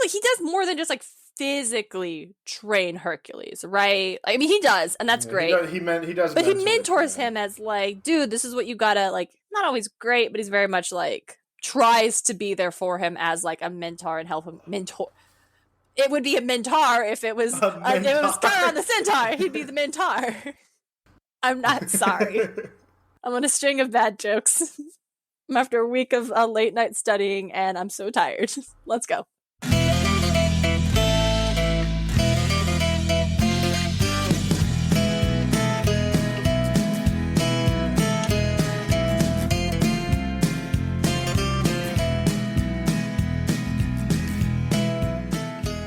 he does more than just like physically train Hercules, right? I mean, he does, and that's great. He does, but he mentors him as like, dude, this is what you gotta like. Not always great, but he's very much like tries to be there for him as like a mentor and help him mentor. It would be a mentor if it was Chiron the Centaur. He'd be the mentor. I'm not sorry. I'm on a string of bad jokes. I'm after a week of late night studying, and I'm so tired. Let's go.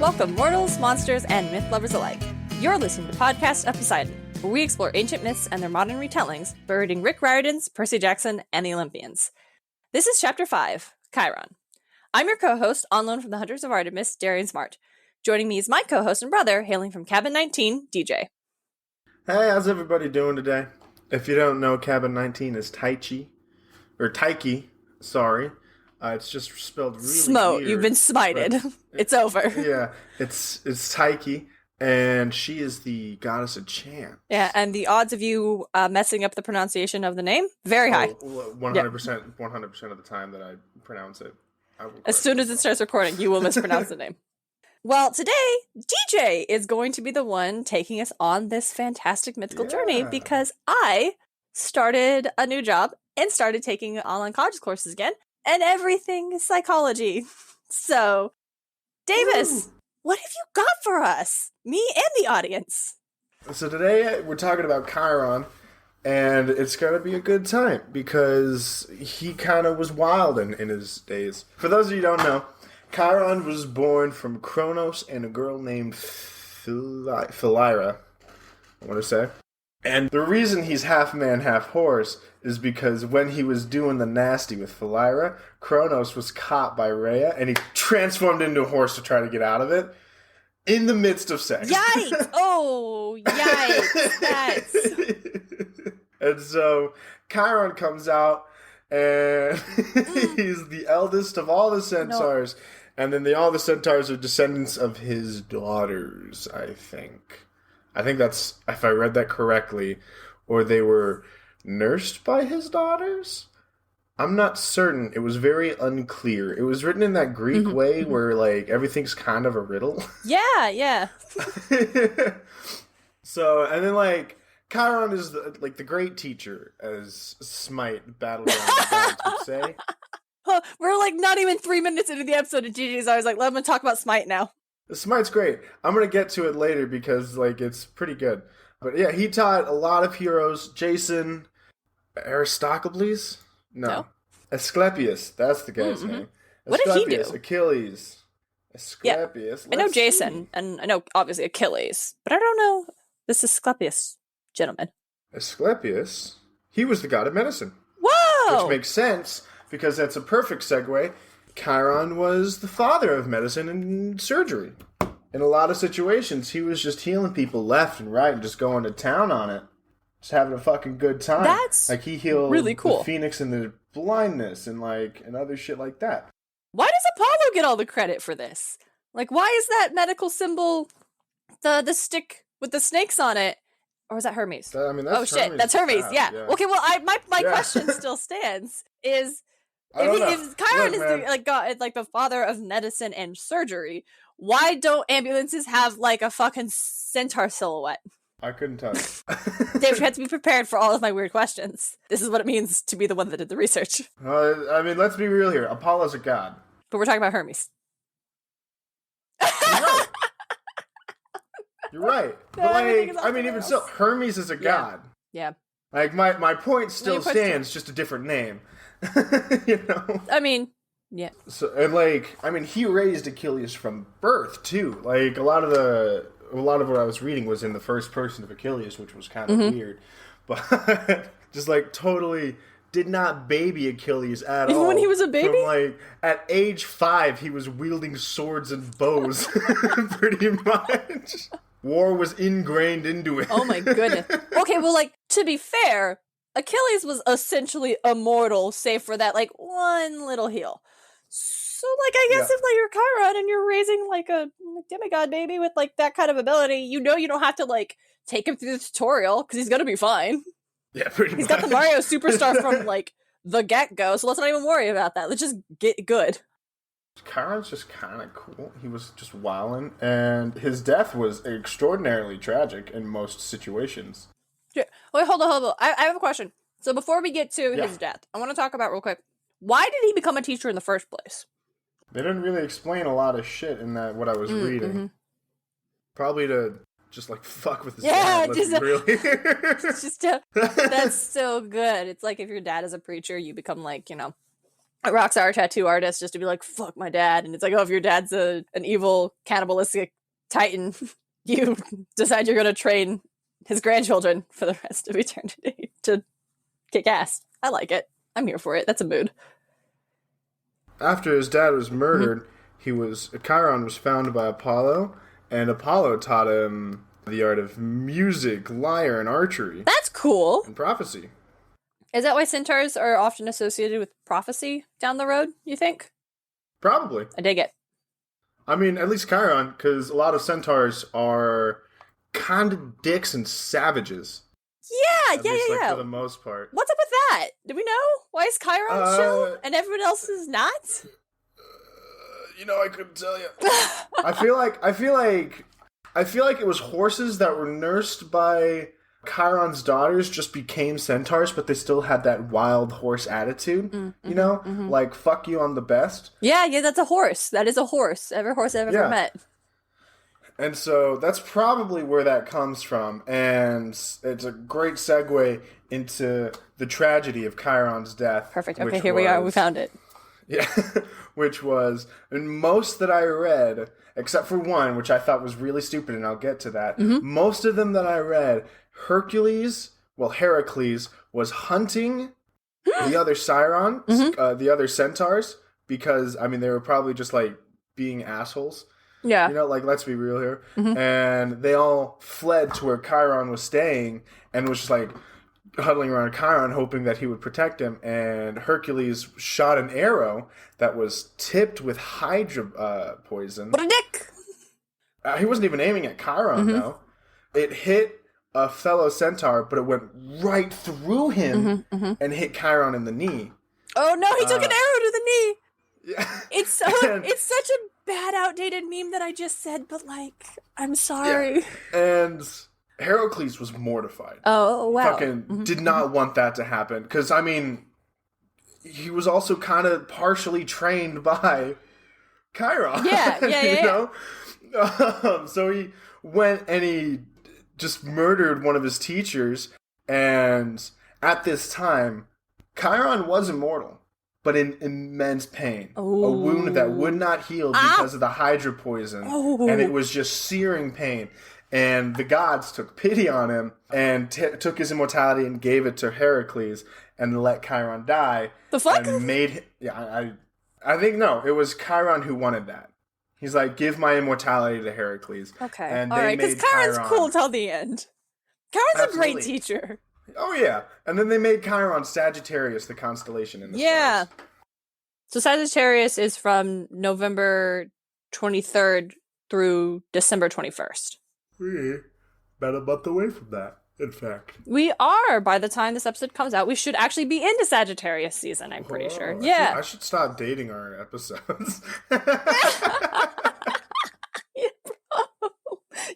Welcome, mortals, monsters, and myth lovers alike. You're listening to Podcast of Poseidon, where we explore ancient myths and their modern retellings by reading Rick Riordan's Percy Jackson and the Olympians. This is Chapter 5, Chiron. I'm your co-host, on loan from the Hunters of Artemis, Darien Smartt. Joining me is my co-host and brother, hailing from Cabin 19, DJ. Hey, how's everybody doing today? If you don't know, Cabin 19 is Taiki, sorry. It's just spelled really Smote, weird. You've been smited. It's over. Yeah, it's Taiki, and she is the goddess of chance. Yeah, and the odds of you messing up the pronunciation of the name, very high. 100% of the time that I pronounce it. As soon as it starts recording, you will mispronounce the name. Well, today, DJ is going to be the one taking us on this fantastic mythical journey because I started a new job and started taking online college courses again. And everything is psychology. So, Davis, what have you got for us? Me and the audience. So today we're talking about Chiron, and it's going to be a good time because he kind of was wild in his days. For those of you who don't know, Chiron was born from Kronos and a girl named Philyra, I want to say. And the reason he's half man, half horse is because when he was doing the nasty with Philyra, Kronos was caught by Rhea, and he transformed into a horse to try to get out of it in the midst of sex. Yikes! Oh, yikes! And so Chiron comes out, and he's the eldest of all the centaurs, and then all the centaurs are descendants of his daughters, I think. I think that's, if I read that correctly, or they were nursed by his daughters? I'm not certain. It was very unclear. It was written in that Greek way where, like, everything's kind of a riddle. Yeah. So, and then, like, Chiron is, the great teacher, as Smite, Battleground Gods would say. We're, like, not even 3 minutes into the episode, and GG's always like, let me talk about Smite now. Smite's great. I'm going to get to it later because, like, it's pretty good. But, yeah, he taught a lot of heroes. Jason, Aristocles? No. Asclepius. That's the guy's name. What did he do? Achilles. Asclepius. Yeah. I know Jason, and I know, obviously, Achilles. But I don't know this Asclepius gentleman. Asclepius? He was the god of medicine. Whoa! Which makes sense, because that's a perfect segue. Chiron was the father of medicine and surgery. In a lot of situations, he was just healing people left and right and just going to town on it. Just having a fucking good time. That's like, he healed really cool. The phoenix and the blindness and, like, and other shit like that. Why does Apollo get all the credit for this? Like, why is that medical symbol the stick with the snakes on it? Or is that Hermes? That's Hermes. That's Hermes, yeah. Okay, well, my question still stands, is... If Chiron is the father of medicine and surgery, why don't ambulances have like a fucking centaur silhouette? I couldn't tell you. Dave, you had to be prepared for all of my weird questions. This is what it means to be the one that did the research. Let's be real here. Apollo's a god. But we're talking about Hermes. You're right. But even still, Hermes is a god. Yeah. Like, my point still stands, just a different name. You know? I mean, yeah. So, and he raised Achilles from birth too. Like, a lot of what I was reading was in the first person of Achilles, which was kind of weird. But just like totally did not baby Achilles at all. Even when he was a baby? From, like, at age 5, he was wielding swords and bows, pretty much. War was ingrained into it. Oh my goodness. Okay, well, like, to be fair, Achilles was essentially immortal, save for that, like, one little heel. So, like, I guess if, like, you're Chiron and you're raising, like, a demigod baby with, like, that kind of ability, you know you don't have to, like, take him through the tutorial, because he's gonna be fine. Yeah, pretty much. He's got the Mario Superstar from, like, the get-go, so let's not even worry about that. Let's just get good. Chiron's just kind of cool. He was just wildin', and his death was extraordinarily tragic in most situations. Yeah. Wait, hold on. I have a question. So before we get to his death, I want to talk about real quick, why did he become a teacher in the first place? They didn't really explain a lot of shit in that what I was reading. Mm-hmm. Probably to just like fuck with his dad. That's so good. It's like if your dad is a preacher, you become like, you know, a rock star tattoo artist just to be like, fuck my dad. And it's like, oh, if your dad's an evil cannibalistic titan, you decide you're going to train his grandchildren for the rest of eternity to kick ass. I like it. I'm here for it. That's a mood. After his dad was murdered, Chiron was found by Apollo, and Apollo taught him the art of music, lyre, and archery. That's cool. And prophecy. Is that why centaurs are often associated with prophecy down the road, you think? Probably. I dig it. I mean, at least Chiron, because a lot of centaurs are kind of dicks and savages. Yeah. For the most part. What's up with that? Do we know? Why is Chiron chill and everyone else is not? I couldn't tell you. I feel like it was horses that were nursed by Chiron's daughters just became centaurs, but they still had that wild horse attitude. Like, fuck you, I'm the best. Yeah, that's a horse. That is a horse. Every horse I've ever met. And so that's probably where that comes from. And it's a great segue into the tragedy of Chiron's death. Perfect. Okay, here we are. We found it. Yeah. Which was, in most that I read, except for one, which I thought was really stupid, and I'll get to that. Mm-hmm. Most of them that I read, Hercules was hunting the other Chiron, the other centaurs, because, I mean, they were probably just, like, being assholes. Yeah. Let's be real here. Mm-hmm. And they all fled to where Chiron was staying and was just, like, huddling around Chiron, hoping that he would protect him. And Hercules shot an arrow that was tipped with hydra poison. What a dick! He wasn't even aiming at Chiron, though. It hit a fellow centaur, but it went right through him and hit Chiron in the knee. Oh, no, he took an arrow to the knee! Yeah. It's such a bad, outdated meme that I just said, but, like, I'm sorry. Yeah. And Heracles was mortified. Oh, wow. Fucking did not want that to happen. Because, I mean, he was also kind of partially trained by Chiron. Yeah. So he went and he just murdered one of his teachers. And at this time, Chiron was immortal, but in immense pain. Ooh. A wound that would not heal because of the hydra poison. Ooh. And it was just searing pain. And the gods took pity on him and took his immortality and gave it to Heracles and let Chiron die. The fuck? And made... I think, no, it was Chiron who wanted that. He's like, give my immortality to Heracles. Okay. And all right, because Chiron's cool till the end. Chiron's a great teacher. Oh, yeah. And then they made Chiron Sagittarius, the constellation in the stars. So Sagittarius is from November 23rd through December 21st. We're about a month away from that, in fact. We are. By the time this episode comes out, we should actually be into Sagittarius season, I'm pretty sure. Yeah. I should stop dating our episodes.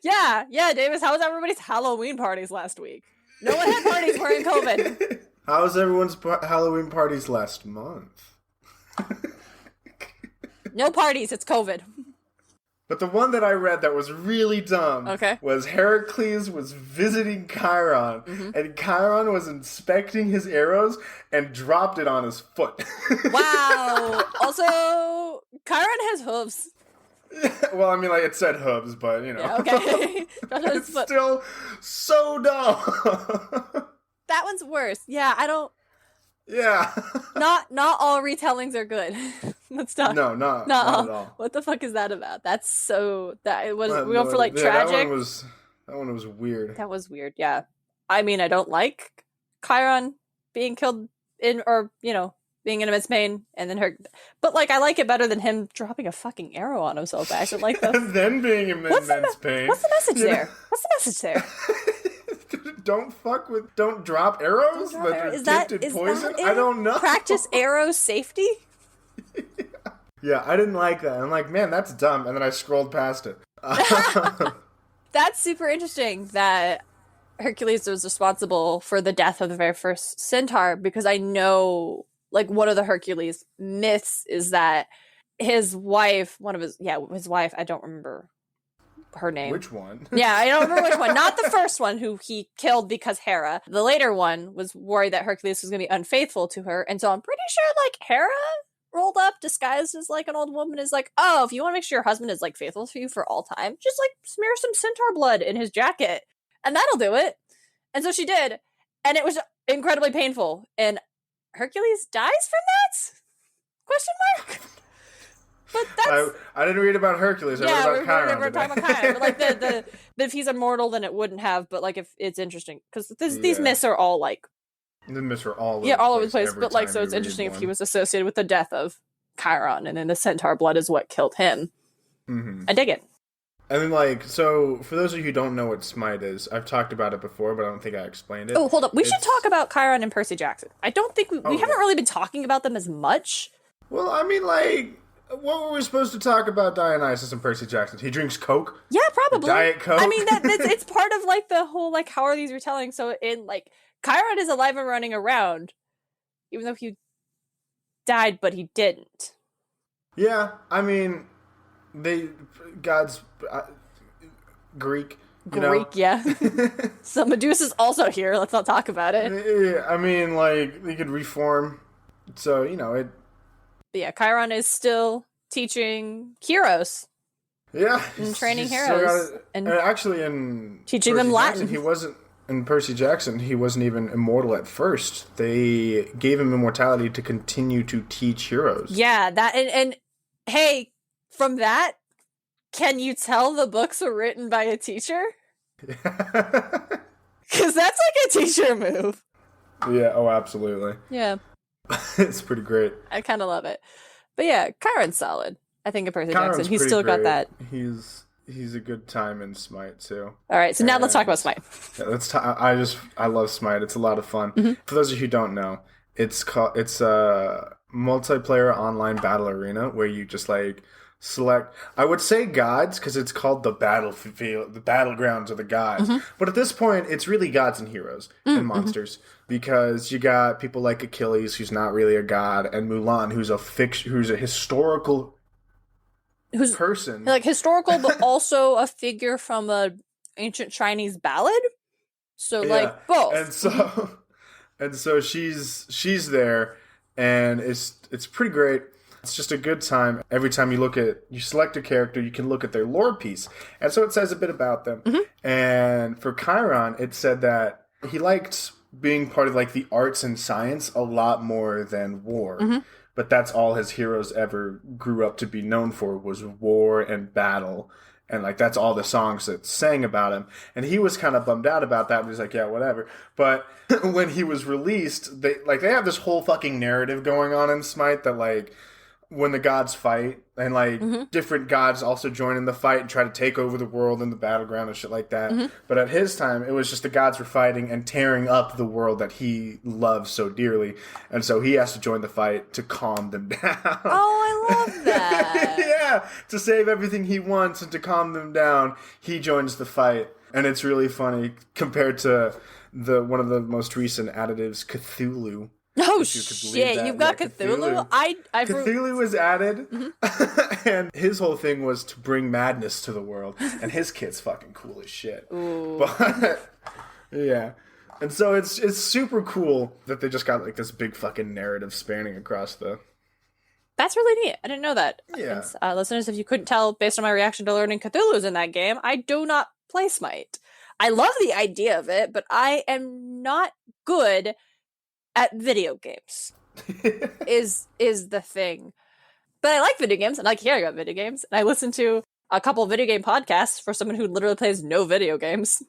Yeah, Davis, how was everybody's Halloween parties last week? No one had parties, we're in COVID. How was everyone's Halloween parties last month? No parties, it's COVID. But the one that I read that was really dumb was Heracles was visiting Chiron, and Chiron was inspecting his arrows and dropped it on his foot. Wow. Also, Chiron has hooves. Well, I mean, like, it said hooves, but, Yeah, okay. It's still so dumb. That one's worse. Yeah, I don't... Yeah. Not all retellings are good. Let's talk. No, not at all. What the fuck is that about? That's so... That was we go for, like, tragic? That one was weird. That was weird, yeah. I mean, I don't like Chiron being killed being in immense pain, and then her. But like, I like it better than him dropping a fucking arrow on himself. Actually, like and then being in immense pain. What's the message there? What's the message there? Don't drop arrows that are tinted poison. I don't know. Practice arrow safety. Yeah, I didn't like that. I'm like, man, that's dumb. And then I scrolled past it. That's super interesting that Hercules was responsible for the death of the very first centaur, because I know, like, one of the Hercules myths is that his wife, his wife, I don't remember her name. Which one? Yeah, I don't remember which one. Not the first one who he killed because Hera. The later one was worried that Hercules was going to be unfaithful to her. And so I'm pretty sure, like, Hera rolled up disguised as, like, an old woman is like, oh, if you want to make sure your husband is, like, faithful to you for all time, just, like, smear some centaur blood in his jacket. And that'll do it. And so she did. And it was incredibly painful. And Hercules dies from that? Question mark? But that's... I didn't read about Hercules. I read about Chiron. We're talking about Chiron. But like, the if he's immortal, then it wouldn't have. But like, if it's interesting. Because these myths are all like... The myths are all over the place. But like, so it's interesting if he was associated with the death of Chiron. And then the centaur blood is what killed him. Mm-hmm. I dig it. And then, like, so, for those of you who don't know what Smite is, I've talked about it before, but I don't think I explained it. Oh, hold up. We should talk about Chiron and Percy Jackson. I don't think we haven't really been talking about them as much. Well, I mean, like, what were we supposed to talk about Dionysus and Percy Jackson? He drinks Coke? Yeah, probably. Diet Coke? I mean, it's part of, like, the whole, like, how are these retelling? So, like, Chiron is alive and running around, even though he died, but he didn't. Yeah, I mean... God's Greek. Yeah. So Medusa's also here. Let's not talk about it. Yeah, I mean, like, they could reform. So, it... But yeah, Chiron is still teaching heroes. Yeah. And training heroes. And actually, in teaching them Latin. He wasn't... In Percy Jackson, he wasn't even immortal at first. They gave him immortality to continue to teach heroes. Yeah, that... And hey... From that, can you tell the books were written by a teacher? Because that's like a teacher move. Yeah, oh, absolutely. Yeah. It's pretty great. I kind of love it. But yeah, Chiron's solid. I think of Percy Jackson. He's still got that. He's a good time in Smite, too. All right, so now let's talk about Smite. Yeah, I love Smite. It's a lot of fun. Mm-hmm. For those of you who don't know, it's a multiplayer online battle arena where you just, like... select, I would say gods, because it's called the battlefield, the battlegrounds of the gods. Mm-hmm. But at this point, it's really gods and heroes and monsters, because you got people like Achilles, who's not really a god, and Mulan, who's a historical person, like historical, but also a figure from a ancient Chinese ballad. So like both, and so she's there, and it's pretty great. It's just a good time. Every time you select a character, you can look at their lore piece. And so it says a bit about them. Mm-hmm. And for Chiron, it said that he liked being part of, like, the arts and science a lot more than war. Mm-hmm. But that's all his heroes ever grew up to be known for, was war and battle. And, like, that's all the songs that sang about him. And he was kind of bummed out about that. But he's like, yeah, whatever. But when he was released, they have this whole fucking narrative going on in Smite that, like... when the gods fight, and like different gods also join in the fight and try to take over the world and the battleground and shit like that. Mm-hmm. But at his time, it was just the gods were fighting and tearing up the world that he loves so dearly. And so he has to join the fight to calm them down. Oh, I love that. Yeah, to save everything he wants and to calm them down, he joins the fight. And it's really funny compared to one of the most recent additives, Cthulhu. Oh shit! You've got Cthulhu. Cthulhu was added, and his whole thing was to bring madness to the world. And his kid's fucking cool as shit. Ooh. But yeah, and so it's super cool that they just got like this big fucking narrative spanning across the. That's really neat. I didn't know that. Yeah, listeners, if you couldn't tell based on my reaction to learning Cthulhu's in that game, I do not play Smite. I love the idea of it, but I am not good at video games. is the thing. But I like video games, and I like hearing about video games, and I listen to a couple video game podcasts for someone who literally plays no video games.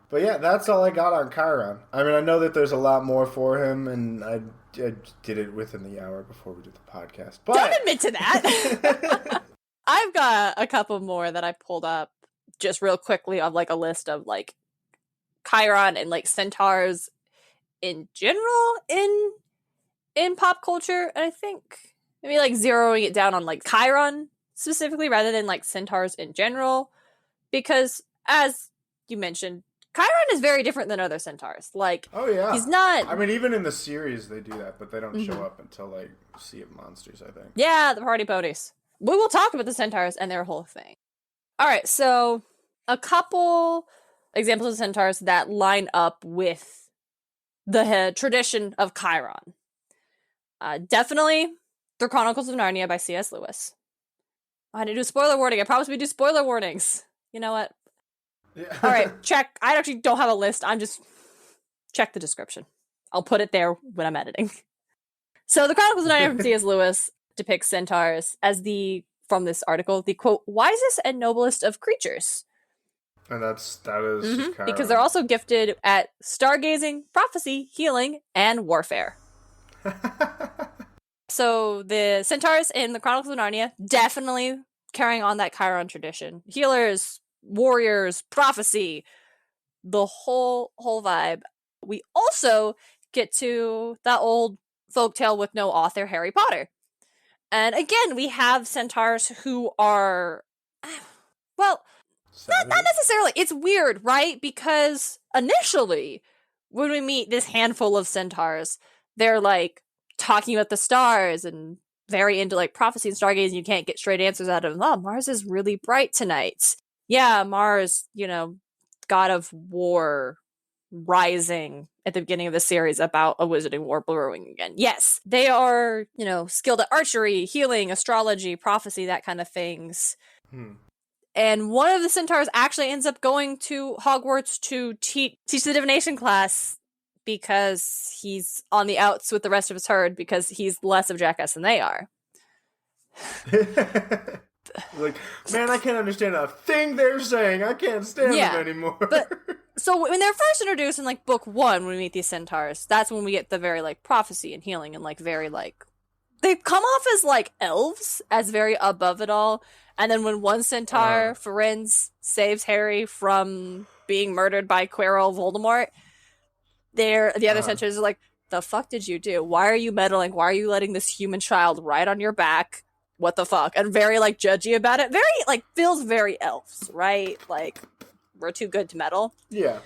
But yeah, that's all I got on Chiron. I mean, I know that there's a lot more for him, and I did it within the hour before we did the podcast. But don't admit to that. I've got a couple more that I pulled up just real quickly of like a list of like Chiron and like centaurs in general in pop culture. And I think maybe like zeroing it down on like Chiron specifically rather than like centaurs in general, because as you mentioned, Chiron is very different than other centaurs. Like, oh yeah, he's not. I mean, even in the series they do that, but they don't show up until like Sea of Monsters, I think. Yeah, the party ponies. We will talk about the centaurs and their whole thing. All right, so a couple examples of centaurs that line up with the tradition of Chiron. Definitely the Chronicles of Narnia by C.S. Lewis. I had to do a spoiler warning. I promised we do spoiler warnings. You know what? Yeah. All right, check. I actually don't have a list. I'm just check the description. I'll put it there when I'm editing. So the Chronicles of Narnia from C.S. Lewis depicts centaurs as from this article, the quote, wisest and noblest of creatures. And that is Chiron. Because they're also gifted at stargazing, prophecy, healing, and warfare. So the centaurs in the Chronicles of Narnia definitely carrying on that Chiron tradition. Healers, warriors, prophecy, the whole vibe. We also get to that old folktale with no author, Harry Potter. And again, we have centaurs who are, well, not necessarily. It's weird, right? Because initially, when we meet this handful of centaurs, they're like talking about the stars and very into like prophecy and stargazing. You can't get straight answers out of them. Oh, Mars is really bright tonight. Yeah, Mars, god of war rising at the beginning of the series about a wizarding war brewing again. Yes, they are, skilled at archery, healing, astrology, prophecy, that kind of things. And one of the centaurs actually ends up going to Hogwarts to teach the divination class because he's on the outs with the rest of his herd because he's less of a jackass than they are. Like, man, I can't understand a thing they're saying. I can't stand them anymore. But so when they're first introduced in like book 1, when we meet these centaurs, that's when we get the very like prophecy and healing and like very like they come off as like elves, as very above it all. And then when one centaur, Firenze, saves Harry from being murdered by Quirrell Voldemort, the other centaurs are like, the fuck did you do? Why are you meddling? Why are you letting this human child ride on your back? What the fuck? And very like judgy about it. Very like feels very elves, right? Like we're too good to meddle. Yeah.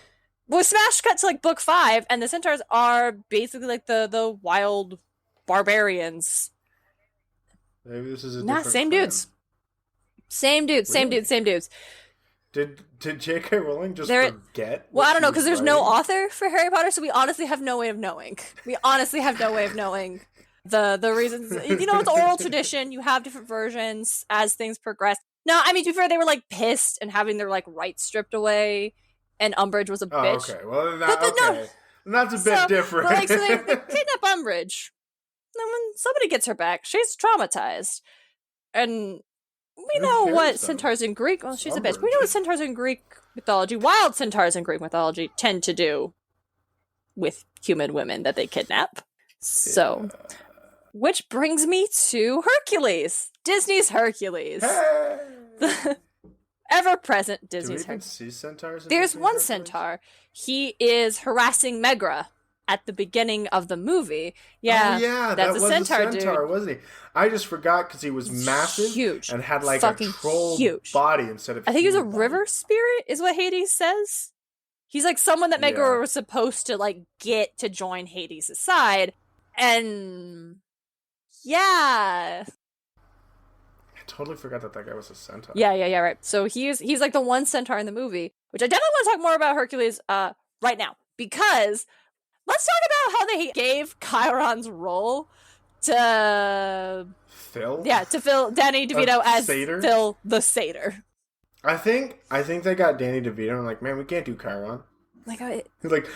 Well, smash cut to like book 5, and the centaurs are basically like the wild barbarians. Maybe this is a different same friend. dudes. Same dudes. Did J.K. Rowling just forget? Well, I don't know, because there's no author for Harry Potter, so we honestly have no way of knowing. The reasons. It's oral tradition. You have different versions as things progress. No, I mean, to be fair, they were like pissed and having their like rights stripped away, and Umbridge was a bitch. Okay, well, that's a bit different. But, so they kidnap Umbridge. And then when somebody gets her back, she's traumatized, and we know what centaurs in Greek. Well, she's a bitch. We know what centaurs in Greek mythology, wild centaurs in Greek mythology, tend to do with human women that they kidnap. So, which brings me to Hercules, Disney's Hercules. Hey! The ever-present Disney's Hercules. Do we even see centaurs in There's Disney's one Hercules? centaur. He is harassing Megra at the beginning of the movie. Yeah, that was a centaur, dude. Wasn't he? I just forgot because he was massive, huge, and had like a troll body instead of. I think he was a river spirit, is what Hades says. He's like someone that Megra was supposed to like get to join Hades' side, and I totally forgot that guy was a centaur. Yeah, right. So he's like the one centaur in the movie, which I definitely want to talk more about Hercules right now, because let's talk about how they gave Chiron's role to Phil. Yeah, to Phil Danny DeVito as satyr? Phil the satyr. I think they got Danny DeVito and like, man, we can't do Chiron. He's like,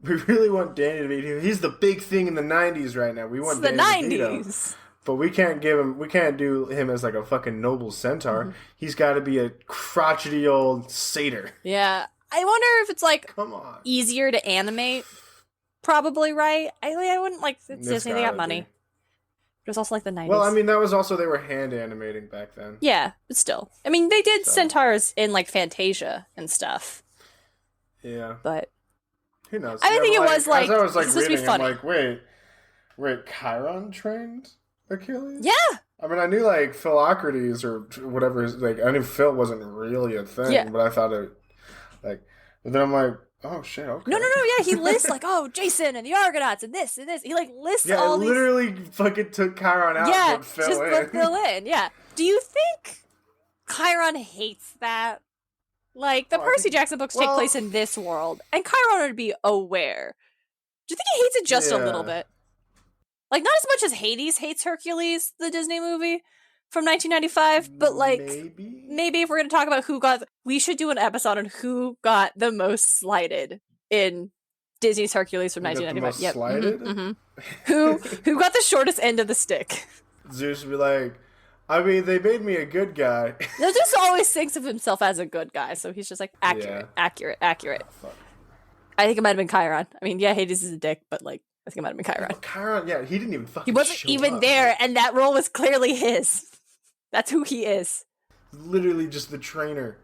we really want Danny DeVito. He's the big thing in the 90s right now. We want Danny DeVito. But we can't do him as like a fucking noble centaur. Mm-hmm. He's got to be a crotchety old satyr. Yeah. I wonder if it's like come on, easier to animate probably right. I wouldn't like it's It's Disney. They gotta got money. be. It was also like the 90s. Well, I mean, that was also, they were hand animating back then. Yeah, but still. I mean, they did So. centaurs in like Fantasia and stuff. Yeah. But who knows? I think it was like, as I was like it's supposed to be reading, I'm funny. like, wait, Chiron trained Achilles? Yeah. I mean, I knew like Philocrates or whatever. Like, I knew Phil wasn't really a thing, Yeah. but I thought it like. But then I'm like, oh shit, okay. No, yeah, he lists like, oh, Jason and the Argonauts and this and this. He like lists Yeah, all it these. literally fucking took Chiron out. Yeah, But Phil just in. put Phil in. Yeah. Do you think Chiron hates that? Like the Percy Jackson books take place in this world, and Chiron would be aware. Do you think he hates it just a little bit? Like not as much as Hades hates Hercules, the Disney movie from 1995, but like maybe if we're going to talk about we should do an episode on who got the most slighted in Disney's Hercules from 1995. Yep. Slighted? Who got the shortest end of the stick? Zeus would be like, I mean, they made me a good guy. Zeus always thinks of himself as a good guy, so he's just like accurate. Oh, I think it might have been Chiron. I mean, yeah, Hades is a dick, but like I think it might have been Chiron. Chiron, yeah, he didn't even fucking He wasn't even there, and that role was clearly his. That's who he is. Literally just the trainer.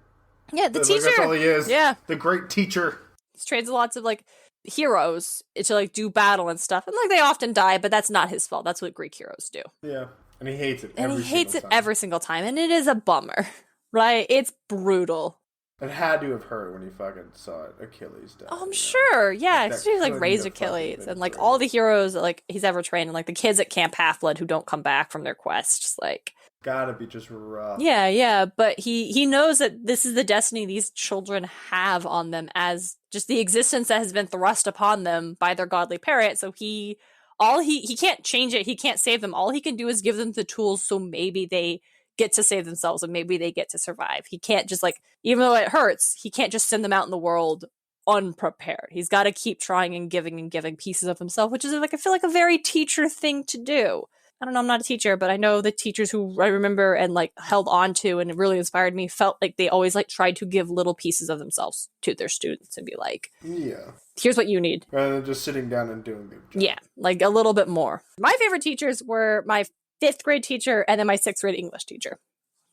Yeah, the teacher. That's all he is. Yeah. The great teacher. He trains lots of like heroes to like do battle and stuff. And like they often die, but that's not his fault. That's what Greek heroes do. Yeah. And he hates it every single time. And it is a bummer. Right? It's brutal. It had to have hurt when he fucking saw it. Achilles died. Oh, I'm sure. Yeah. Like he like raised Achilles. And like all the heroes that like he's ever trained and like the kids at Camp Half-Blood who don't come back from their quest. Just like gotta be just rough. Yeah, but he knows that this is the destiny these children have on them as just the existence that has been thrust upon them by their godly parent. So he can't change it. He can't save them. All he can do is give them the tools so maybe they get to save themselves and maybe they get to survive. He can't just like, even though it hurts, he can't just send them out in the world unprepared. He's got to keep trying and giving pieces of himself, which is like, I feel like a very teacher thing to do. I don't know, I'm not a teacher, but I know the teachers who I remember and like held on to and it really inspired me felt like they always like tried to give little pieces of themselves to their students and be like, yeah, here's what you need. Rather than just sitting down and doing the job. Yeah, like a little bit more. My favorite teachers were my 5th grade teacher and then my 6th grade English teacher.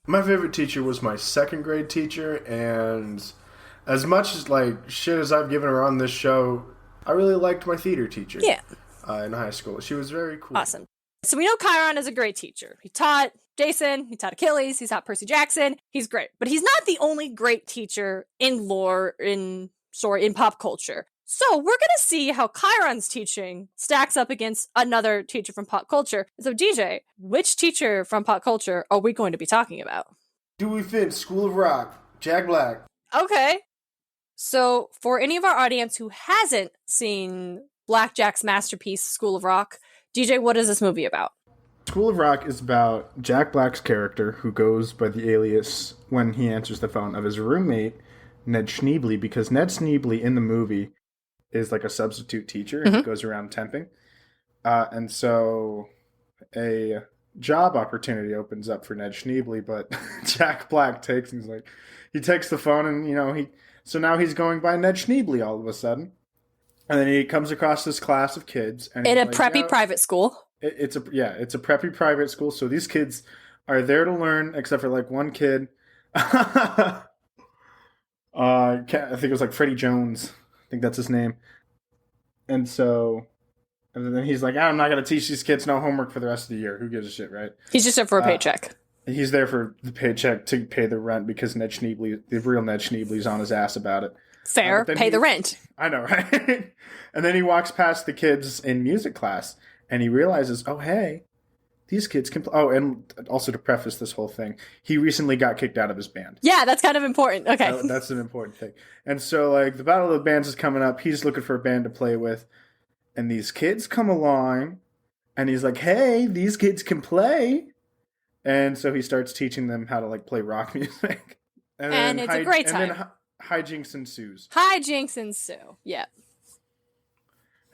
My favorite teacher was my 2nd grade teacher, and as much as like shit as I've given her on this show, I really liked my theater teacher. Yeah. In high school. She was very cool. Awesome. So we know Chiron is a great teacher. He taught Jason, he taught Achilles, he taught Percy Jackson. He's great. But he's not the only great teacher in lore, in pop culture. So we're going to see how Chiron's teaching stacks up against another teacher from pop culture. So DJ, which teacher from pop culture are we going to be talking about? Dewey Finn, School of Rock, Jack Black. Okay. So for any of our audience who hasn't seen Blackjack's masterpiece, School of Rock, DJ, what is this movie about? School of Rock is about Jack Black's character, who goes by the alias when he answers the phone of his roommate, Ned Schneebly, because Ned Schneebly in the movie is like a substitute teacher and goes around temping. And so a job opportunity opens up for Ned Schneebly, but Jack Black takes the phone and, so now he's going by Ned Schneebly all of a sudden. And then he comes across this class of kids. And in a preppy private school. It's a preppy private school. So these kids are there to learn, except for like one kid. I think it was like Freddie Jones. I think that's his name. And then he's like, I'm not going to teach these kids no homework for the rest of the year. Who gives a shit, right? He's just there for a paycheck. He's there for the paycheck to pay the rent because Ned Schneebly, the real Ned Schneebly's on his ass about it. Fair, pay the rent. I know, right? And then he walks past the kids in music class, and he realizes, oh, hey, these kids can... and also to preface this whole thing, he recently got kicked out of his band. Yeah, that's kind of important. Okay. That's an important thing. And so, like, the Battle of the Bands is coming up. He's looking for a band to play with. And these kids come along, and he's like, hey, these kids can play. And so he starts teaching them how to, like, play rock music. And it's a great time. And then hijinks ensues. Hijinks ensue. Yeah.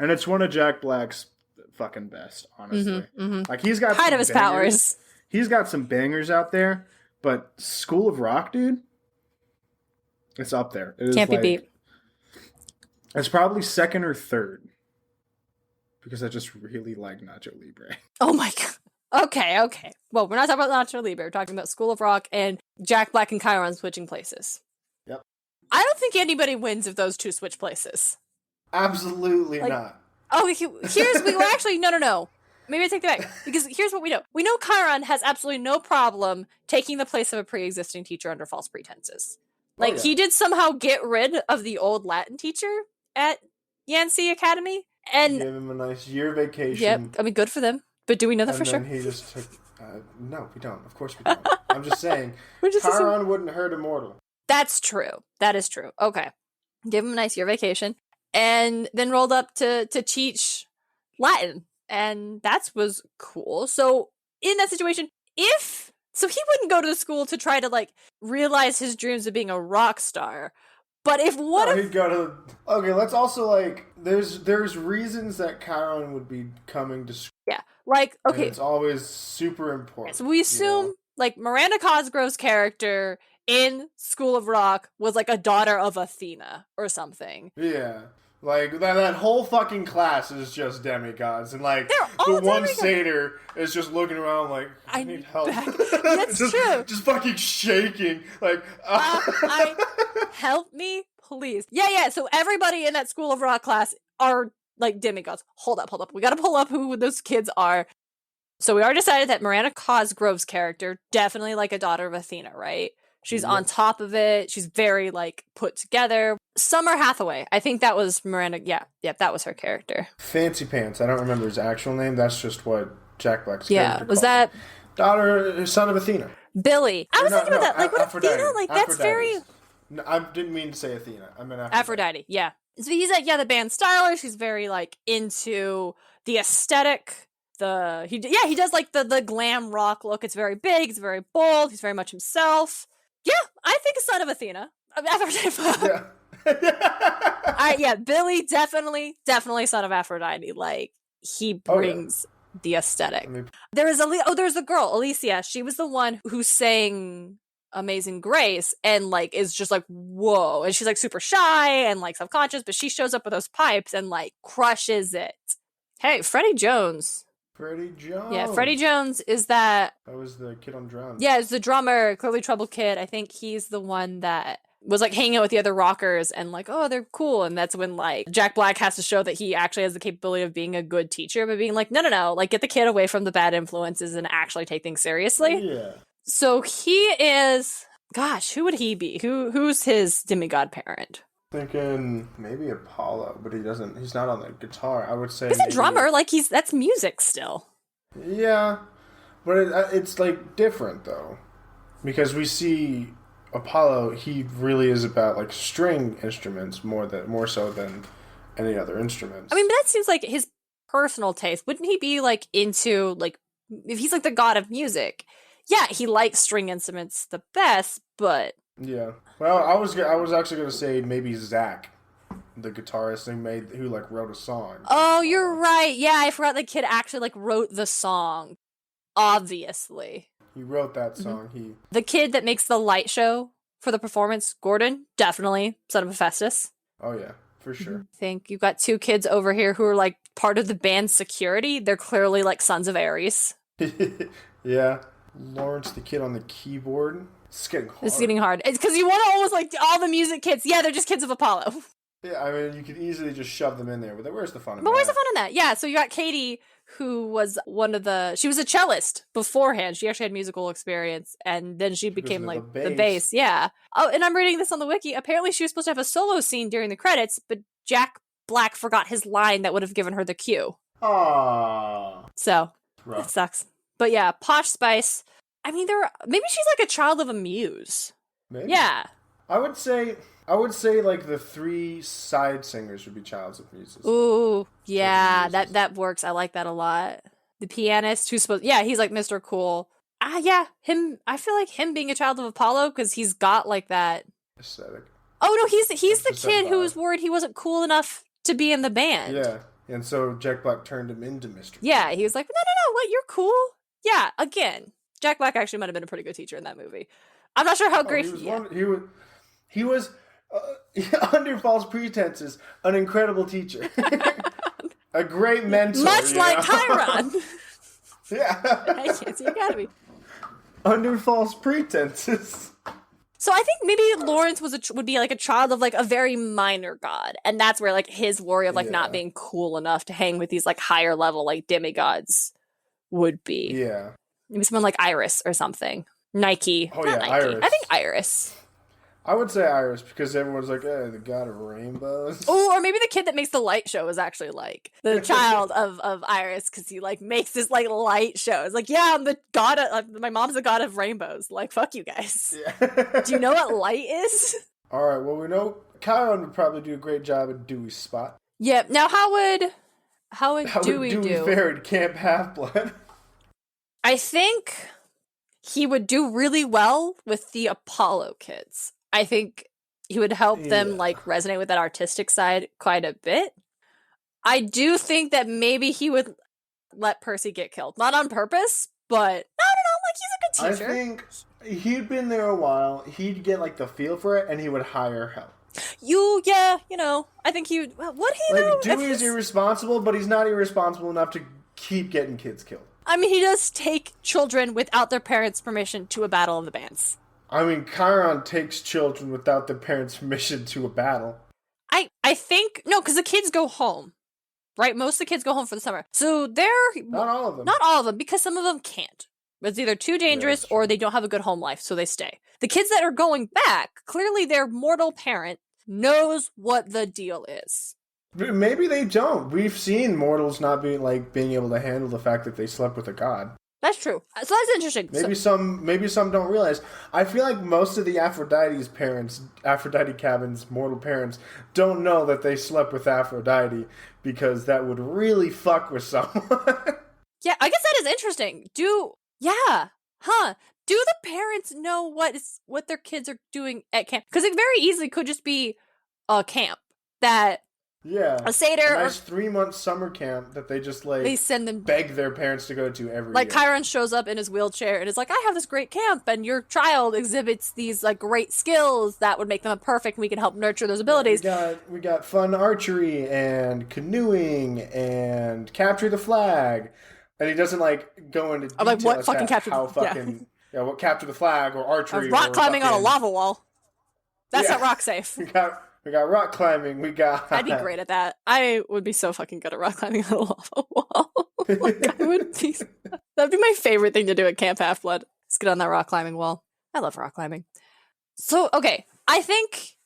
And it's one of Jack Black's fucking best, honestly. Like, he's got height of his powers. He's got some bangers out there, but School of Rock, dude, it's up there. Can't be beat. It's probably second or third because I just really like Nacho Libre. Oh my god. Okay. Well, we're not talking about Nacho Libre. We're talking about School of Rock and Jack Black and Chiron switching places. Yep. I don't think anybody wins if those two switch places. Absolutely not. Oh, no. Maybe I take that back. Because here's what we know. We know Chiron has absolutely no problem taking the place of a pre-existing teacher under false pretenses. He did somehow get rid of the old Latin teacher at Yancy Academy. And gave him a nice year vacation. Yep. I mean, good for them. But do we know that for sure? And then he just took... no, we don't. Of course we don't. I'm just saying. Chiron assuming... wouldn't hurt a mortal. That's true. That is true. Okay. Give him a nice year vacation. And then rolled up to teach Latin. And that was cool. So in that situation, he wouldn't go to the school to try to realize his dreams of being a rock star. But if he'd go to... Okay, let's also there's reasons that Chiron would be coming to school. Yeah. Okay. And it's always super important. So we assume Miranda Cosgrove's character in School of Rock was a daughter of Athena or something. Yeah. That whole fucking class is just demigods, and the one satyr is just looking around I need help. That's just, true. Just fucking shaking, help me, please. Yeah. So everybody in that School of Rock class are demigods. Hold up. We gotta pull up who those kids are. So we already decided that Miranda Cosgrove's character, definitely a daughter of Athena, right? She's on top of it. She's very put together. Summer Hathaway. I think that was Miranda. Yeah, that was her character. Fancy Pants. I don't remember his actual name. That's just what Jack Black's character was called that him. Daughter, son of Athena. Billy. I was thinking about that. What Athena? That's very... No, I didn't mean to say Athena. I meant Aphrodite. Yeah. So he's the band styler. She's very into the aesthetic. He does the glam rock look. It's very big. It's very bold. He's very much himself. Yeah, I think a son of Athena. Aphrodite. Yeah. Billy, definitely son of Aphrodite. He brings the aesthetic. There's the girl, Alicia. She was the one who sang Amazing Grace and is just whoa. And she's super shy and self-conscious, but she shows up with those pipes and crushes it. Hey, Freddie Jones. Yeah, Freddie Jones is that... That was the kid on drums. Yeah, it's the drummer, clearly troubled kid. I think he's the one that was hanging out with the other rockers and they're cool. And that's when Jack Black has to show that he actually has the capability of being a good teacher, but being no, get the kid away from the bad influences and actually take things seriously. Yeah. So he is... Gosh, who would he be? Who's his demigod parent? Thinking maybe Apollo, but he's not on the guitar. I would say he's a drummer. That's music still. Yeah, but it's different though, because we see Apollo. He really is about string instruments more so than any other instruments. I mean, but that seems like his personal taste. Wouldn't he be into if he's the god of music? Yeah, he likes string instruments the best, but. Yeah. Well, I was actually gonna say maybe Zach, the guitarist who wrote a song. Oh, you're right. Yeah, I forgot the kid actually wrote the song. Obviously. He wrote that song. Mm-hmm. The kid that makes the light show for the performance, Gordon, definitely son of Hephaestus. Oh yeah, for sure. I think you've got two kids over here who are part of the band's security. They're clearly sons of Ares. Yeah. Lawrence, the kid on the keyboard. It's getting hard. It's getting hard. It's because you want to almost all the music kids. Yeah, they're just kids of Apollo. Yeah, I mean, you could easily just shove them in there, but where's the fun in that? But where's the fun in that? Yeah, so you got Katie, who was she was a cellist beforehand. She actually had musical experience, and then she became the bass. Yeah. Oh, and I'm reading this on the wiki. Apparently she was supposed to have a solo scene during the credits, but Jack Black forgot his line that would have given her the cue. Aww. So, that sucks. But yeah, Posh Spice... I mean, maybe she's a child of a muse. Maybe. Yeah. I would say the three side singers would be childs of muses. Ooh, yeah, that works. I like that a lot. The pianist who's he's Mr. Cool. Yeah, him. I feel him being a child of Apollo because he's got that aesthetic. Oh no, he's the kid who was worried he wasn't cool enough to be in the band. Yeah, and so Jack Black turned him into Mr. Cool. Yeah, he was no, what? You're cool. Yeah, again. Jack Black actually might have been a pretty good teacher in that movie. I'm not sure how great he was under false pretenses, an incredible teacher. A great mentor. Much like Chiron. Yeah. I can't see Academy. Under false pretenses. So I think maybe Lawrence would be like a child of like a very minor god, and that's where like his worry of like not being cool enough to hang with these like higher level like demigods would be. Yeah. Maybe someone like Iris or something. Nike. Oh, Not yeah, Nike. Iris. I think Iris. I would say Iris because everyone's like, the god of rainbows. Oh, or maybe the kid that makes the light show is actually like the child of Iris because he like makes this like light show. It's like, yeah, I'm the god of, my mom's the god of rainbows. Like, fuck you guys. Yeah. Do you know what light is? All right, well, we know Chiron would probably do a great job at Dewey's spot. Yeah. Now, how would Dewey do? Fare at Camp Half-Blood? I think he would do really well with the Apollo kids. I think he would help them like resonate with that artistic side quite a bit. I do think that maybe he would let Percy get killed. Not on purpose, but I don't know, like he's a good teacher. I think he'd been there a while. He'd get like the feel for it and he would hire help. I think he would. Would he like, though? Dewey is irresponsible, but he's not irresponsible enough to keep getting kids killed. I mean, he does take children without their parents' permission to a battle of the bands. I mean, Chiron takes children without their parents' permission to a battle. I think, no, because the kids go home, right? Most of the kids go home for the summer. So they're... Not all of them. Not all of them, because some of them can't. It's either too dangerous or they don't have a good home life, so they stay. The kids that are going back, clearly their mortal parent knows what the deal is. Maybe they don't. We've seen mortals not being able to handle the fact that they slept with a god. That's true. So that's interesting. Maybe some don't realize. I feel like most of the Aphrodite cabin's mortal parents don't know that they slept with Aphrodite because that would really fuck with someone. Yeah, I guess that is interesting. Do the parents know what their kids are doing at camp? Because it very easily could just be a camp that... Yeah, a seder, a nice 3-month summer camp that they just they send them beg their parents to go to every year. Chiron shows up in his wheelchair and is like, I have this great camp and your child exhibits these like great skills that would make them perfect and we can help nurture those abilities. We got fun archery and canoeing and capture the flag. And he doesn't go into detail like what fucking capture what capture the flag or archery. Rock climbing on a lava wall. That's not rock safe. We got rock climbing. I'd be great at that. I would be so fucking good at rock climbing on a lava wall. That'd be my favorite thing to do at Camp Half-Blood. Is get on that rock climbing wall. I love rock climbing. So, okay. I think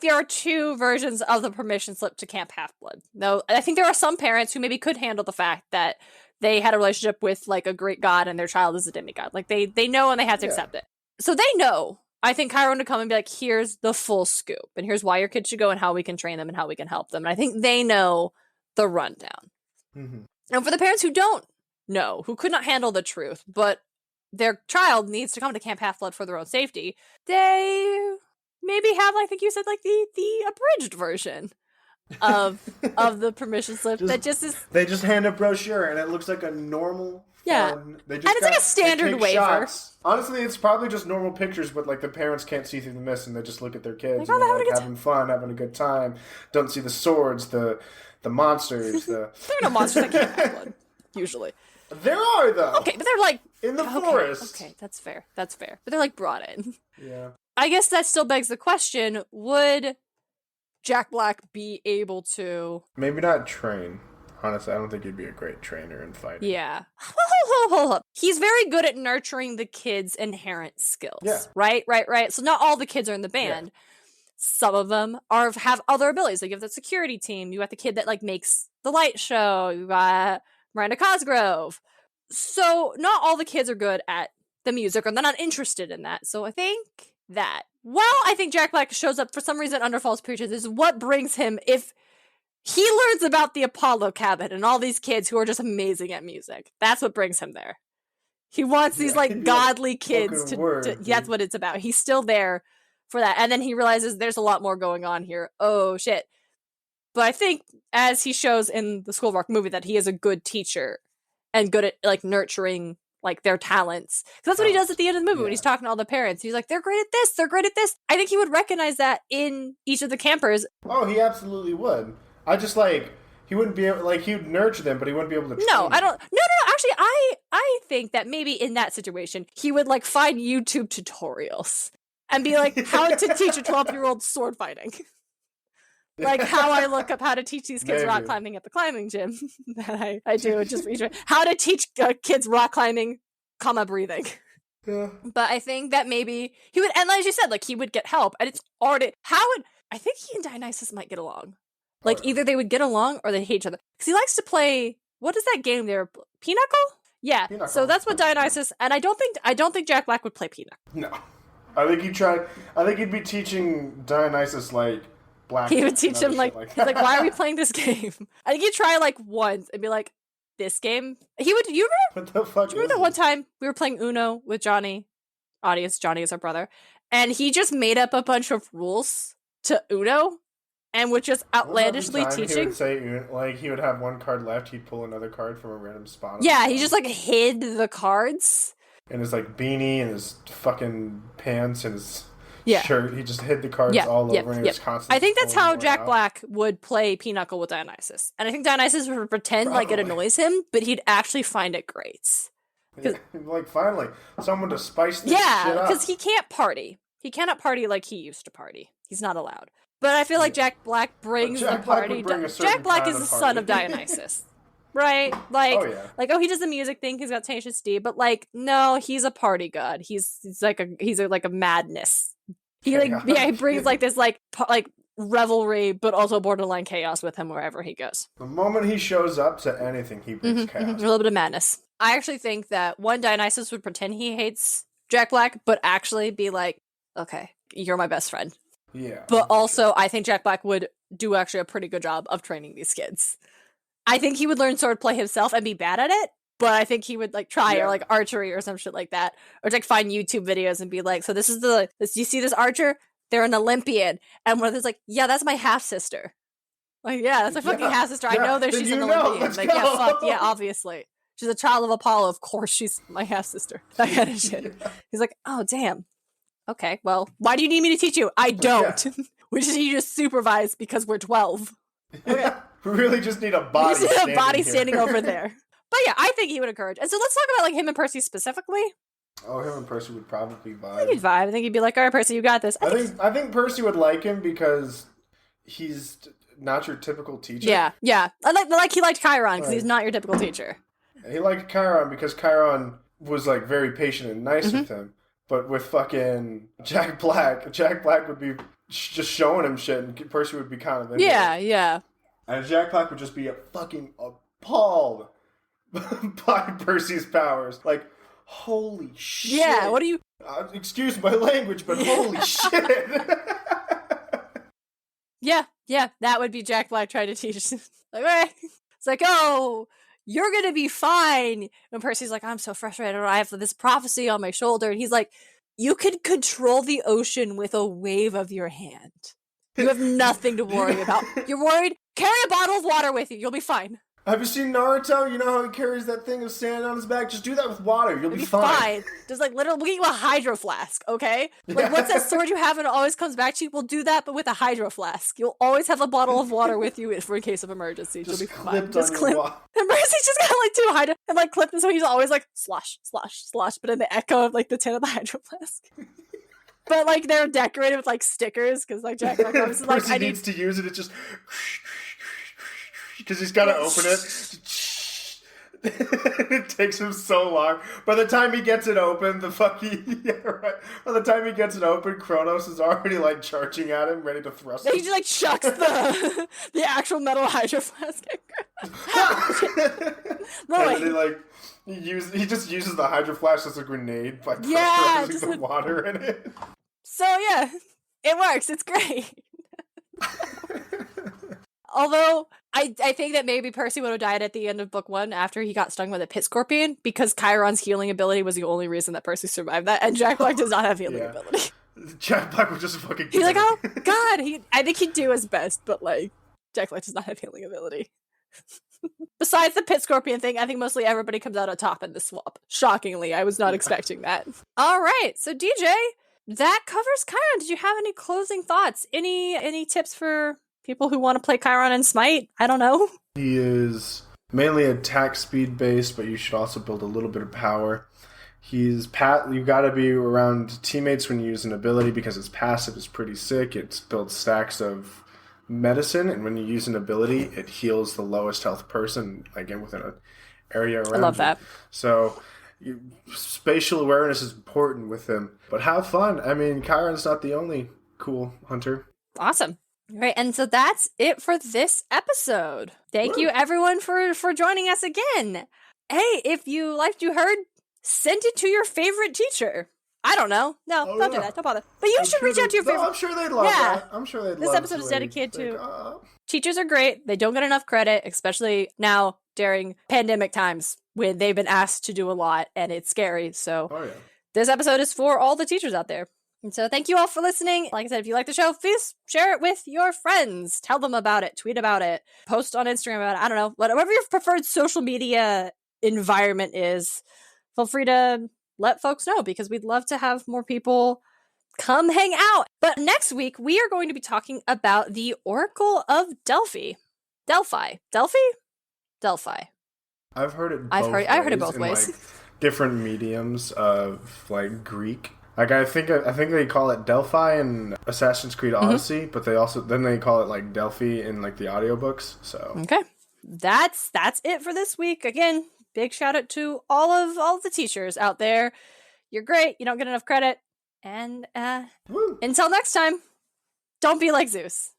there are two versions of the permission slip to Camp Half-Blood. No, I think there are some parents who maybe could handle the fact that they had a relationship with like a great god and their child is a demigod. Like they know and they have to accept it. So they know. I think Chiron would come and be like, here's the full scoop, and here's why your kids should go and how we can train them and how we can help them. And I think they know the rundown. Mm-hmm. And for the parents who don't know, who could not handle the truth, but their child needs to come to Camp Half-Blood for their own safety, they maybe have, I think you said, like the abridged version of the permission slip that just is... They just hand a brochure, and it looks like a normal... Yeah, and it's like a standard waiver. Shots. Honestly, it's probably just normal pictures, but like the parents can't see through the mist, and they just look at their kids and they're having fun, having a good time. Don't see the swords, the monsters. There are no monsters that can't have blood, usually. There are though. Okay, but they're like in the forest. Okay, that's fair. But they're like brought in. Yeah. I guess that still begs the question: would Jack Black be able to? Maybe not train. Honestly, I don't think he'd be a great trainer in fighting. Yeah. Hold up. He's very good at nurturing the kids' inherent skills. Yeah. Right? So not all the kids are in the band. Yeah. Some of them have other abilities. Like you have the security team. You got the kid that makes the light show. You got Miranda Cosgrove. So not all the kids are good at the music, or they're not interested in that. So I think that I think Jack Black shows up for some reason under false pretenses, is what brings him if... He learns about the Apollo cabin and all these kids who are just amazing at music. That's what brings him there. He wants these godly kids to that's what it's about. He's still there for that. And then he realizes there's a lot more going on here. Oh shit. But I think as he shows in the School of Rock movie that he is a good teacher and good at nurturing their talents. Because that's what he does at the end of the movie when he's talking to all the parents. He's like, they're great at this, they're great at this. I think he would recognize that in each of the campers. Oh, he absolutely would. I just He wouldn't be able, like, he would nurture them, but he wouldn't be able to train No, I them. don't. No. Actually, I think that maybe in that situation, he would like find YouTube tutorials and be like, how to teach a 12-year-old sword fighting. Like how I look up how to teach these kids rock climbing at the climbing gym that I do just how to teach kids rock climbing, breathing. Yeah. But I think that maybe he would, and as you said, like he would get help, and it's already I think he and Dionysus might get along. Like either they would get along or they hate each other because he likes to play. What is that game there? Pinochle? Yeah. Pinochle. So that's what Dionysus, and I don't think Jack Black would play Pinochle. No, I think he'd be teaching Dionysus like black. He would teach him like he's like, why are we playing this game? I think he'd try like once and be like, this game. He would. You remember? What the fuck? Do you remember that one time we were playing Uno with Johnny? Audience, Johnny is our brother, and he just made up a bunch of rules to Uno. And would just outlandishly teaching. He would say, like, he would have one card left, he'd pull another card from a random spot. Yeah, he just, like, hid the cards. And his, like, beanie and his fucking pants and his shirt. He just hid the cards all over and he was constantly I think that's how Jack Black would play Pinochle with Dionysus. And I think Dionysus would pretend like it annoys him, but he'd actually find it great. Yeah, like, finally, someone to spice this shit up. Yeah, because he can't party. He cannot party like he used to party. He's not allowed. But I feel like Jack Black brings the party. Jack Black is the son of Dionysus, right? Like, he does the music thing. He's got Tenacious D, but like, no, he's a party god. He's like a madness. He he brings like this like revelry, but also borderline chaos with him wherever he goes. The moment he shows up to anything, he brings chaos. A little bit of madness. I actually think that Dionysus would pretend he hates Jack Black, but actually be like, okay, you're my best friend. Yeah. But also, I think Jack Black would do actually a pretty good job of training these kids. I think he would learn swordplay himself and be bad at it, but I think he would like try or like archery or some shit like that. Or like find YouTube videos and be like, so this is you see this archer? They're an Olympian. And one of them's like, yeah, that's my half-sister. Like, yeah, that's my fucking half-sister. I know that she's an Olympian. Like, yeah, obviously. She's a child of Apollo. Of course she's my half-sister. That kind of shit. He's like, oh, damn. Okay, well, why do you need me to teach you? I don't. We just need you to supervise because we're 12. Okay. We really just need a body. Standing over there. But yeah, I think he would encourage. And so let's talk about like him and Percy specifically. Oh, him and Percy would probably vibe. I think he'd vibe. I think he'd be like, all right, Percy, you got this. I think Percy would like him because he's not your typical teacher. Yeah. Like he liked Chiron because he's not your typical teacher. And he liked Chiron because Chiron was like very patient and nice with him. But with fucking Jack Black would be just showing him shit, and Percy would be kind of into it. Yeah. And Jack Black would just be fucking appalled by Percy's powers. Like, holy shit. Yeah, what do you... excuse my language, but holy shit. Yeah, that would be Jack Black trying to teach. Like, right. It's like, oh... you're gonna be fine. And Percy's like, I'm so frustrated. I have this prophecy on my shoulder. And he's like, you can control the ocean with a wave of your hand. You have nothing to worry about. You're worried? Carry a bottle of water with you. You'll be fine. Have you seen Naruto? You know how he carries that thing of sand on his back? Just do that with water. You'll be fine. Just like literally, we'll get you a hydro flask, okay? Like, what's that sword you have and it always comes back to you? We'll do that, but with a hydro flask. You'll always have a bottle of water with you for in case of emergency. You'll be fine. Just clip. And Percy's just got like 2 hydro and like clipped him, so he's always like slosh, slosh, slosh, but in the echo of like the tin of the hydro flask. But like they're decorated with like stickers because like Jack Black is like, Percy needs to use it. It just. Because he's got to open it. It takes him so long. By the time he gets it open, By the time he gets it open, Kronos is already like charging at him, ready to thrust him. He just like chucks the actual metal hydro flask. He just uses the hydro flask as a grenade by thrusting the water in it. So yeah, it works. It's great. Although, I think that maybe Percy would have died at the end of book 1 after he got stung by the pit scorpion, because Chiron's healing ability was the only reason that Percy survived that, and Jack Black does not have healing ability. Jack Black would just fucking... He's like, oh, God! I think he'd do his best, but, like, Jack Black does not have healing ability. Besides the pit scorpion thing, I think mostly everybody comes out on top in the swap. Shockingly, I was not expecting that. Alright, so DJ, that covers Chiron. Did you have any closing thoughts? Any tips for people who want to play Chiron and Smite. I don't know. He is mainly attack speed based, but you should also build a little bit of power. You got to be around teammates when you use an ability because its passive is pretty sick. It builds stacks of medicine, and when you use an ability, it heals the lowest health person, again, within an area around. I love that. So spatial awareness is important with him. But have fun. I mean, Chiron's not the only cool hunter. Awesome. All right, and so that's it for this episode. Thank you, everyone, for joining us again. Hey, if you liked what you heard, send it to your favorite teacher. I don't know. No, don't do that. Don't bother. But you should reach out to your favorite. I'm sure they'd love that. I'm sure they'd love this episode is dedicated to teachers are great. They don't get enough credit, especially now during pandemic times when they've been asked to do a lot and it's scary. So this episode is for all the teachers out there. And so thank you all for listening. Like I said, if you like the show, please share it with your friends. Tell them about it. Tweet about it. Post on Instagram about it. I don't know. Whatever your preferred social media environment is, feel free to let folks know because we'd love to have more people come hang out. But next week, we are going to be talking about the Oracle of Delphi. Delphi. I've heard it I've heard it both ways. Like, different mediums of like Greek. Like I think they call it Delphi in Assassin's Creed Odyssey, but they call it like Delphi in like the audiobooks. So okay, that's it for this week. Again, big shout out to all of the teachers out there. You're great. You don't get enough credit. And until next time, don't be like Zeus.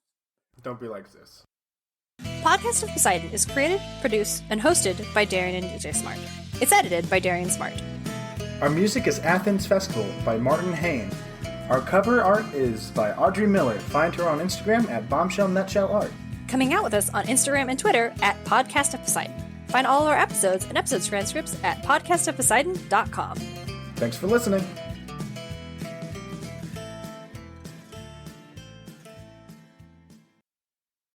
Don't be like Zeus. Podcast of Poseidon is created, produced, and hosted by Darien and DJ Smartt. It's edited by Darien Smartt. Our music is Athens Festival by Martin Hain. Our cover art is by Audrey Miller. Find her on Instagram at Bombshell Nutshell Art. Coming out with us on Instagram and Twitter at Podcast of Poseidon. Find all of our episodes and episode transcripts at podcastofposeidon.com. Thanks for listening.